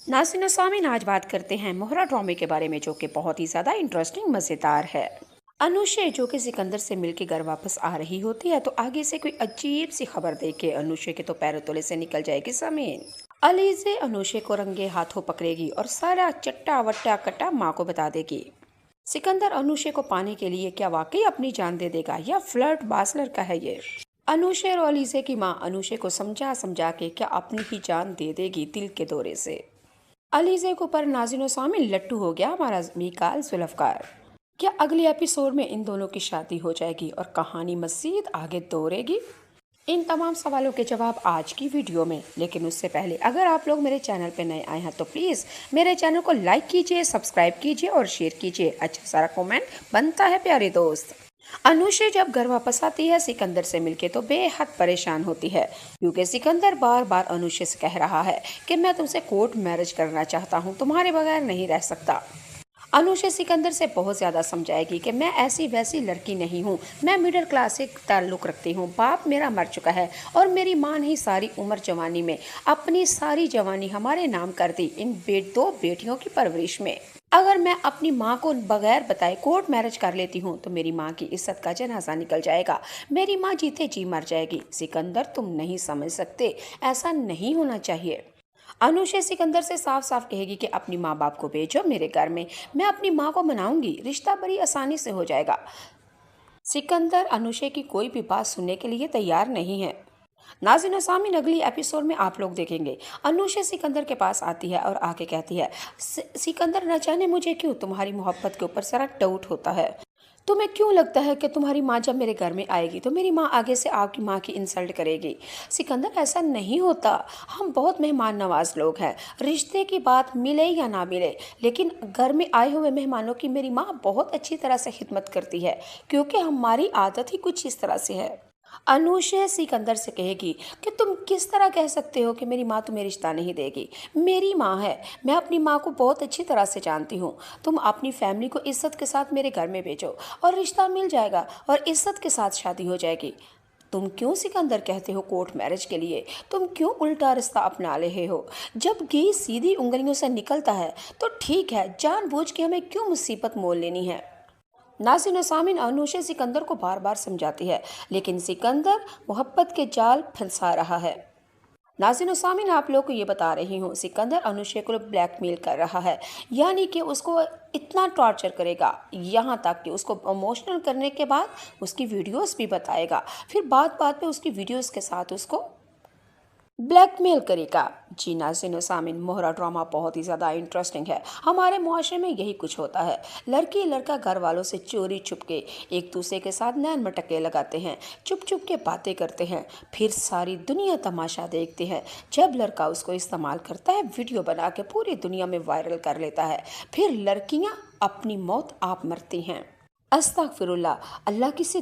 नाज़रीन सामीन, आज बात करते हैं मोहरा ड्रामे के बारे में, जो कि बहुत ही ज़्यादा इंटरेस्टिंग मज़ेदार है। अनुषे जो कि सिकंदर से मिलके घर वापस आ रही होती है, तो आगे से कोई अजीब सी खबर देख के अनुषे के तो पैरों तले से निकल जाएगी ज़मीन। अलीज़े अनुषे को रंगे हाथों पकड़ेगी और सारा चट्टा वट्टा कट्टा माँ को बता देगी। सिकंदर अनुषे को पाने के लिए क्या वाकई अपनी जान दे देगा, या फ्लर्ट बासलर का है ये? अनुषे और अलीज़े की माँ अनुषे को समझा समझा के क्या अपनी ही जान दे देगी दिल के दौरे से। अलीज़े को पर नाज़रीन सामीन लट्टू हो गया हमारा मीकाल जुल्फ़कार। क्या अगले एपिसोड में इन दोनों की शादी हो जाएगी और कहानी मज़ीद आगे दौड़ेगी? इन तमाम सवालों के जवाब आज की वीडियो में। लेकिन उससे पहले अगर आप लोग मेरे चैनल पर नए आए हैं तो प्लीज़ मेरे चैनल को लाइक कीजिए, सब्सक्राइब कीजिए और शेयर कीजिए। अच्छा सारा कमेंट बनता है प्यारे दोस्त। अनुषे जब घर वापस आती है सिकंदर से मिलके, तो बेहद परेशान होती है, क्योंकि सिकंदर बार बार अनुषे से कह रहा है कि मैं तुमसे कोर्ट मैरिज करना चाहता हूँ, तुम्हारे बगैर नहीं रह सकता। अनुषे सिकंदर से बहुत ज़्यादा समझाएगी कि मैं ऐसी वैसी लड़की नहीं हूँ, मैं मिडिल क्लास से ताल्लुक़ रखती हूँ, बाप मेरा मर चुका है और मेरी माँ ने सारी उम्र जवानी में अपनी सारी जवानी हमारे नाम कर दी इन दो बेटियों की परवरिश में। अगर मैं अपनी माँ को बगैर बताए कोर्ट मैरिज कर लेती हूँ तो मेरी माँ की इज्जत का जनाजा निकल जाएगा, मेरी माँ जीते जी मर जाएगी। सिकंदर, तुम नहीं समझ सकते, ऐसा नहीं होना चाहिए। अनुषे सिकंदर से साफ साफ कहेगी कि अपनी माँ बाप को भेजो मेरे घर में, मैं अपनी माँ को मनाऊंगी, रिश्ता बड़ी आसानी से हो जाएगा। सिकंदर अनुषे की कोई भी बात सुनने के लिए तैयार नहीं है। नाज़रीन सामीन, अगली एपिसोड में आप लोग देखेंगे अनुषा सिकंदर के पास आती है और आके कहती है, सिकंदर, न जाने मुझे क्यों तुम्हारी मोहब्बत के ऊपर सारा डाउट होता है। तुम्हें क्यों लगता है कि तुम्हारी माँ जब मेरे घर में आएगी तो मेरी माँ आगे से आपकी माँ की इंसल्ट करेगी? सिकंदर, ऐसा नहीं होता, हम बहुत मेहमान नवाज लोग हैं, रिश्ते की बात मिले या ना मिले, लेकिन घर में आए हुए मेहमानों की मेरी माँ बहुत अच्छी तरह से खिदमत करती है, क्योंकि हमारी आदत ही कुछ इस तरह से है। अनुषा सिकंदर से कहेगी कि तुम किस तरह कह सकते हो कि मेरी माँ तुम्हें रिश्ता नहीं देगी? मेरी माँ है, मैं अपनी माँ को बहुत अच्छी तरह से जानती हूँ। तुम अपनी फैमिली को इज्जत के साथ मेरे घर में भेजो और रिश्ता मिल जाएगा और इज्जत के साथ शादी हो जाएगी। तुम क्यों सिकंदर कहते हो कोर्ट मैरिज के लिए? तुम क्यों उल्टा रास्ता अपना रहे हो? जब घी सीधी उंगलियों से निकलता है तो ठीक है, जानबूझ के हमें क्यों मुसीबत मोल लेनी है? नाज़रीन सामीन, अनुषा सिकंदर को बार बार समझाती है, लेकिन सिकंदर मोहब्बत के जाल फंसा रहा है। नाज़रीन सामीन, आप लोग को ये बता रही हूँ, सिकंदर अनुषा को ब्लैकमेल कर रहा है, यानी कि उसको इतना टॉर्चर करेगा, यहाँ तक कि उसको इमोशनल करने के बाद उसकी वीडियोस भी बताएगा, फिर बात बात पे उसकी वीडियोस के साथ उसको ब्लैकमेल करेगा। जी नाज़रीन सामीन, मोहरा ड्रामा बहुत ही ज़्यादा इंटरेस्टिंग है। हमारे मुआशरे में यही कुछ होता है, लड़की लड़का घर वालों से चोरी छुप के एक दूसरे के साथ नैन मटके लगाते हैं, चुप चुप के बातें करते हैं, फिर सारी दुनिया तमाशा देखती है। जब लड़का उसको इस्तेमाल करता है, वीडियो बना के पूरी दुनिया में वायरल कर लेता है, फिर लड़कियाँ अपनी मौत आप मरती हैं। अस्तगफिरुल्लाह, अल्लाह की से